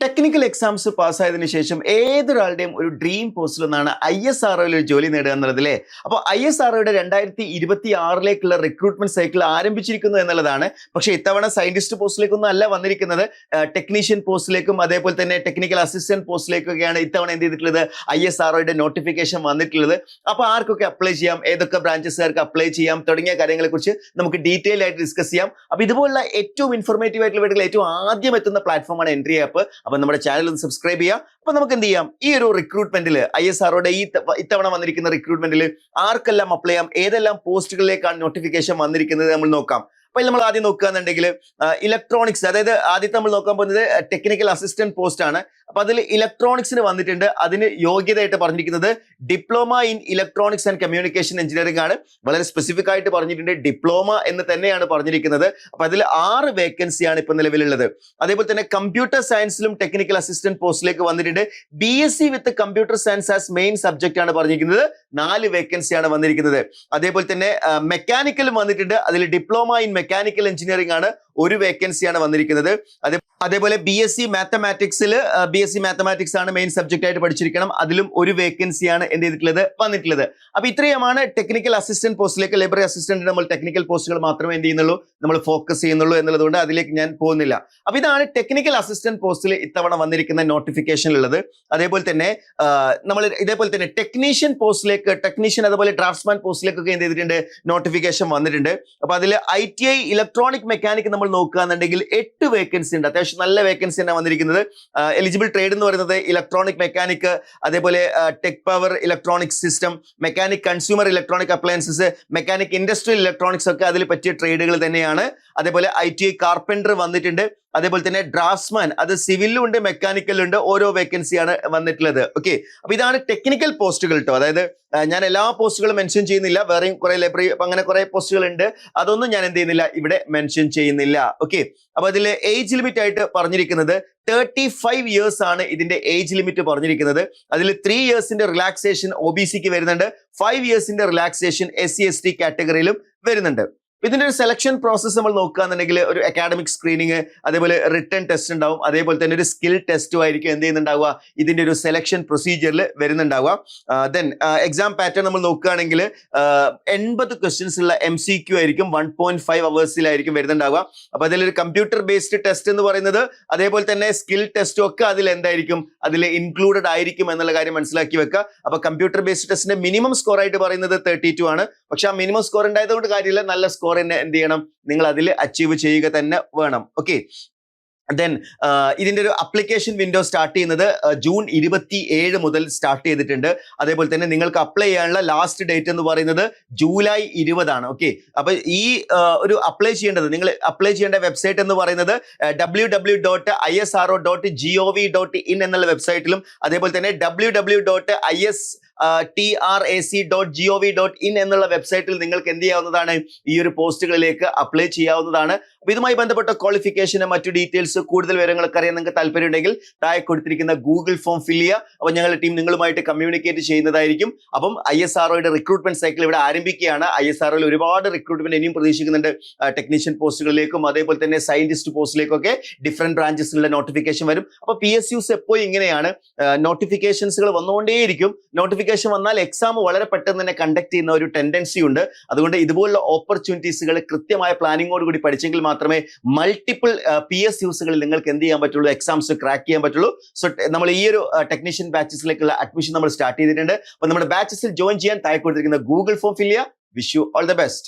Technical exams പാസ്സായതിനു ശേഷം ഏതൊരാളുടെയും ഒരു dream പോസ്റ്റിൽ ഒന്നാണ് ISRO ഒരു ജോലി നേടുക എന്നുള്ളത് അല്ലേ. അപ്പോൾ ISROയുടെ 2026 റിക്രൂട്ട്മെന്റ് സൈക്കിൾ ആരംഭിച്ചിരിക്കുന്നു എന്നുള്ളതാണ്. പക്ഷേ ഇത്തവണ സയന്റിസ്റ്റ് പോസ്റ്റിലേക്കൊന്നും അല്ല വന്നിരിക്കുന്നത്, ടെക്നീഷ്യൻ പോസ്റ്റിലേക്കും അതേപോലെ തന്നെ ടെക്നിക്കൽ അസിസ്റ്റന്റ് പോസ്റ്റിലേക്കൊക്കെയാണ് ഇത്തവണ എന്ത് ചെയ്തിട്ടുള്ളത്, ISROയുടെ നോട്ടിഫിക്കേഷൻ വന്നിട്ടുള്ളത്. അപ്പോൾ ആർക്കൊക്കെ അപ്ലൈ ചെയ്യാം, ഏതൊക്കെ ബ്രാഞ്ചസുകാർക്ക് അപ്ലൈ ചെയ്യാം തുടങ്ങിയ കാര്യങ്ങളെ കുറിച്ച് നമുക്ക് ഡീറ്റെയിൽ ആയിട്ട് ഡിസ്കസ് ചെയ്യാം. അപ്പോൾ ഇതുപോലുള്ള ഏറ്റവും ഇൻഫോർമേറ്റീവ് ആയിട്ടുള്ള വീഡിയോകൾ ഏറ്റവും ആദ്യം എത്തുന്ന പ്ലാറ്റ്ഫോമാണ് എൻട്രി ആപ്പ്. അപ്പൊ നമ്മുടെ ചാനൽ ഒന്ന് സബ്സ്ക്രൈബ് ചെയ്യാം. അപ്പൊ നമുക്ക് എന്ത് ചെയ്യാം, ഈ ഒരു റിക്രൂട്ട്മെന്റിൽ ISROയുടെ ഇത്തവണ വന്നിരിക്കുന്ന റിക്രൂട്ട്മെന്റിൽ ആർക്കെല്ലാം അപ്ലൈ ചെയ്യാം, ഏതെല്ലാം പോസ്റ്റുകളിലേക്കാണ് നോട്ടിഫിക്കേഷൻ വന്നിരിക്കുന്നത് നമ്മൾ നോക്കാം. അപ്പൊ നമ്മൾ ആദ്യം നോക്കുകയാണെന്നുണ്ടെങ്കിൽ ഇലക്ട്രോണിക്സ്, അതായത് ആദ്യത്തെ നമ്മൾ നോക്കാൻ പോകുന്നത് ടെക്നിക്കൽ അസിസ്റ്റന്റ് പോസ്റ്റ് ആണ്. അപ്പൊ അതിൽ ഇലക്ട്രോണിക്സിന് വന്നിട്ടുണ്ട്. അതിന് യോഗ്യതയായിട്ട് പറഞ്ഞിരിക്കുന്നത് diploma in electronics and communication engineering ആണ്. വളരെ സ്പെസിഫിക് ആയിട്ട് പറഞ്ഞിട്ടുണ്ട്, ഡിപ്ലോമ എന്ന് തന്നെയാണ് പറഞ്ഞിരിക്കുന്നത്. അപ്പൊ അതിൽ 6 വേക്കൻസിയാണ് ഇപ്പൊ നിലവിലുള്ളത്. അതേപോലെ തന്നെ കമ്പ്യൂട്ടർ സയൻസിലും ടെക്നിക്കൽ അസിസ്റ്റന്റ് പോസ്റ്റിലേക്ക് വന്നിട്ടുണ്ട്. BSc with computer science as main subject ആണ് പറഞ്ഞിരിക്കുന്നത്. 4 വേക്കൻസിയാണ് വന്നിരിക്കുന്നത്. അതേപോലെ തന്നെ മെക്കാനിക്കലും വന്നിട്ടുണ്ട്. അതിൽ ഡിപ്ലോമ ഇൻ മെക്കാനിക്കൽ എഞ്ചിനീയറിംഗ് ആണ്, 1 വേക്കൻസിയാണ് വന്നിരിക്കുന്നത്. അതേപോലെ BSc മാത്തമാറ്റിക്സിൽ BSc മാത്തമാറ്റിക്സ് ആണ് മെയിൻ സബ്ജക്റ്റ് ആയിട്ട് പഠിച്ചിരിക്കണം. അതിലും 1 വേക്കൻസിയാണ് എന്ത് ചെയ്തിട്ടുള്ളത്, വന്നിട്ടുള്ളത്. അപ്പൊ ഇത്രയുമാണ് ടെക്നിക്കൽ അസിസ്റ്റന്റ് പോസ്റ്റിലേക്ക്. ലൈബ്രറി അസിസ്റ്റന്റ് നമ്മൾ ടെക്നിക്കൽ പോസ്റ്റുകൾ മാത്രമേ എന്ത് ചെയ്യുന്നുള്ളൂ, നമ്മൾ ഫോക്കസ് ചെയ്യുന്നുള്ളൂ എന്നുള്ളതുകൊണ്ട് അതിലേക്ക് ഞാൻ പോകുന്നില്ല. അപ്പൊ ഇതാണ് ടെക്നിക്കൽ അസിസ്റ്റന്റ് പോസ്റ്റിൽ ഇത്തവണ വന്നിരിക്കുന്ന നോട്ടിഫിക്കേഷൻ ഉള്ളത്. അതേപോലെ തന്നെ നമ്മൾ ഇതേപോലെ തന്നെ ടെക്നീഷ്യൻ പോസ്റ്റിലേക്ക്, ടെക്നീഷ്യൻ അതുപോലെ ഡ്രാഫ്റ്റ്സ്മാൻ പോസ്റ്റിലേക്കൊക്കെ എന്ത് ചെയ്തിട്ടുണ്ട്, നോട്ടിഫിക്കേഷൻ വന്നിട്ടുണ്ട്. അപ്പൊ അതിൽ ITI ഇലക്ട്രോണിക് മെക്കാനിക് നമ്മൾ നോക്കുകയാണെന്നുണ്ടെങ്കിൽ 8 വേക്കൻസി ഉണ്ട്. അത്യാവശ്യം നല്ല വേക്കൻസി തന്നെ വന്നിരിക്കുന്നത്. എലിജിബിൾ ട്രേഡ് എന്ന് പറയുന്നത് ഇലക്ട്രോണിക് മെക്കാനിക്, അതേപോലെ tech power electronic system, mechanic consumer electronic appliances, mechanic industrial electronics ഒക്കെ അതിൽ പറ്റിയ ട്രേഡുകൾ തന്നെയാണ്. അതേപോലെ ITI കാർപ്പൻറ്റർ വന്നിട്ടുണ്ട്. അതേപോലെ തന്നെ ഡ്രാഫ്റ്റ്സ്മാൻ, അത് സിവിലും ഉണ്ട് മെക്കാനിക്കലും ഉണ്ട്. ഓരോ വേക്കൻസിയാണ് വന്നിട്ടുള്ളത്. ഓക്കെ, അപ്പൊ ഇതാണ് ടെക്നിക്കൽ പോസ്റ്റുകൾ കേട്ടോ. അതായത് ഞാൻ എല്ലാ പോസ്റ്റുകളും മെൻഷൻ ചെയ്യുന്നില്ല, വേറെയും കുറെ ലൈബ്രറി അങ്ങനെ കുറെ പോസ്റ്റുകൾ ഉണ്ട്, അതൊന്നും ഞാൻ എന്ത് ചെയ്യുന്നില്ല, ഇവിടെ മെൻഷൻ ചെയ്യുന്നില്ല. ഓക്കെ, അപ്പൊ അതിൽ ഏജ് ലിമിറ്റ് ആയിട്ട് പറഞ്ഞിരിക്കുന്നത് 35 ഇയേഴ്സ് ആണ് ഇതിന്റെ ഏജ് ലിമിറ്റ് പറഞ്ഞിരിക്കുന്നത്. അതിൽ 3 ഇയേഴ്സിന്റെ റിലാക്സേഷൻ OBCക്ക് വരുന്നുണ്ട്, 5 ഇയേഴ്സിന്റെ റിലാക്സേഷൻ SC/ST കാറ്റഗറിയിലും വരുന്നുണ്ട്. ഇതിന്റെ ഒരു സെലക്ഷൻ പ്രോസസ് നമ്മൾ നോക്കുകയാണെന്നുണ്ടെങ്കിൽ ഒരു അക്കാഡമിക് സ്ക്രീനിങ്, അതേപോലെ റിട്ടേൺ ടെസ്റ്റ് ഉണ്ടാവും, അതേപോലെ തന്നെ ഒരു സ്കിൽ ടെസ്റ്റും ആയിരിക്കും എന്ത് ചെയ്യുന്നുണ്ടാവുക, ഇതിന്റെ ഒരു സെലക്ഷൻ പ്രൊസീജിയറിൽ വരുന്നുണ്ടാവുക. ദെൻ എക്സാം പാറ്റേൺ നമ്മൾ നോക്കുകയാണെങ്കിൽ 80 ക്വസ്റ്റ്യൻസ് ഉള്ള MCQ ആയിരിക്കും, 1.5 അവേഴ്സിലായിരിക്കും വരുന്നുണ്ടാവുക. അപ്പൊ അതിലൊരു കമ്പ്യൂട്ടർ ബേസ്ഡ് ടെസ്റ്റ് എന്ന് പറയുന്നത്, അതേപോലെ തന്നെ സ്കിൽ ടെസ്റ്റും ഒക്കെ അതിൽ എന്തായിരിക്കും, അതിൽ ഇൻക്ലൂഡഡ് ആയിരിക്കും എന്നുള്ള കാര്യം മനസ്സിലാക്കി വെക്കുക. അപ്പൊ കമ്പ്യൂട്ടർ ബേസ്ഡ് ടെസ്റ്റിന്റെ മിനിമം സ്കോർ ആയിട്ട് പറയുന്നത് 32 ആണ്. പക്ഷെ ആ മിനിമം സ്കോർ ഉണ്ടായതുകൊണ്ട് കാര്യമില്ല, നല്ല സ്കോർ തന്നെ എന്ത് ചെയ്യണം, നിങ്ങൾ അതിൽ അച്ചീവ് ചെയ്യുക തന്നെ വേണം. ഓക്കെ, ദെൻ ഇതിന്റെ ഒരു അപ്ലിക്കേഷൻ വിൻഡോ സ്റ്റാർട്ട് ചെയ്യുന്നത് ജൂൺ 27 മുതൽ സ്റ്റാർട്ട് ചെയ്തിട്ടുണ്ട്. അതേപോലെ തന്നെ നിങ്ങൾക്ക് അപ്ലൈ ചെയ്യാനുള്ള ലാസ്റ്റ് ഡേറ്റ് എന്ന് പറയുന്നത് ജൂലൈ 20 ആണ്. ഓക്കെ, അപ്പൊ ഈ ഒരു അപ്ലൈ ചെയ്യേണ്ടത്, നിങ്ങൾ അപ്ലൈ ചെയ്യേണ്ട വെബ്സൈറ്റ് എന്ന് പറയുന്നത് www.isro.gov.in എന്നുള്ള വെബ്സൈറ്റിലും, അതേപോലെ തന്നെ www.istrac.gov.in എന്നുള്ള വെബ്സൈറ്റിൽ നിങ്ങൾക്ക് എന്ത് ചെയ്യാവുന്നതാണ്, ഈ ഒരു പോസ്റ്റുകളിലേക്ക് അപ്ലൈ ചെയ്യാവുന്നതാണ്. അപ്പൊ ഇതുമായി ബന്ധപ്പെട്ട ക്വാളിഫിക്കേഷന് മറ്റു ഡീറ്റെയിൽസ്, കൂടുതൽ വിവരങ്ങളൊക്കെ അറിയാൻ നിങ്ങൾക്ക് താല്പര്യം ഉണ്ടെങ്കിൽ താഴെ കൊടുത്തിരിക്കുന്ന ഗൂഗിൾ ഫോം ഫിൽ ചെയ്യുക. അപ്പൊ ഞങ്ങളുടെ ടീം നിങ്ങളുമായിട്ട് കമ്മ്യൂണിക്കേറ്റ് ചെയ്യുന്നതായിരിക്കും. അപ്പം ISROയുടെ റിക്രൂട്ട്മെന്റ് സൈക്കിൾ ഇവിടെ ആരംഭിക്കുകയാണ്. ISROയിൽ ഒരുപാട് റിക്രൂട്ട്മെന്റ് ഇനിയും പ്രതീക്ഷിക്കുന്നുണ്ട്. ടെക്നീഷ്യൻ പോസ്റ്റുകളിലേക്കും അതേപോലെ തന്നെ സയന്റിസ്റ്റ് പോസ്റ്റിലേക്കൊക്കെ ഡിഫറെന്റ് ബ്രാഞ്ചസിലുള്ള നോട്ടിഫിക്കേഷൻ വരും. അപ്പൊ PSUs എപ്പോഴും ഇങ്ങനെയാണ്, നോട്ടിഫിക്കേഷൻസുകൾ വന്നുകൊണ്ടേയിരിക്കും. നോട്ടിഫിക്കേഷൻ വന്നാൽ എക്സാം വളരെ പെട്ടെന്ന് തന്നെ കണ്ടക്ട് ചെയ്യുന്ന ഒരു ടെൻഡൻസി ഉണ്ട്. അതുകൊണ്ട് ഇതുപോലുള്ള ഓപ്പർച്യൂണിറ്റീസുകൾ കൃത്യമായ പ്ലാനിങ്ങോട് കൂടി പഠിച്ചെങ്കിൽ മാത്രമേ മൾട്ടിപ്പിൾ PSUsകളിൽ നിങ്ങൾക്ക് എന്ത് ചെയ്യാൻ പറ്റുള്ളൂ, എക്സാംസ് ക്രാക്ക് ചെയ്യാൻ പറ്റുള്ളൂ. സോ നമ്മൾ ഈ ഒരു ടെക്നീഷ്യൻ ബാച്ചസിലേക്കുള്ള അഡ്മിഷൻ നമ്മൾ സ്റ്റാർട്ട് ചെയ്തിട്ടുണ്ട്. അപ്പൊ നമ്മുടെ ബാച്ചസിൽ ജോയിൻ ചെയ്യാൻ താഴെ കൊടുത്തിരിക്കുന്ന ഗൂഗിൾ ഫോം ഫിൽ ചെയ്യുക. Wish you all the best.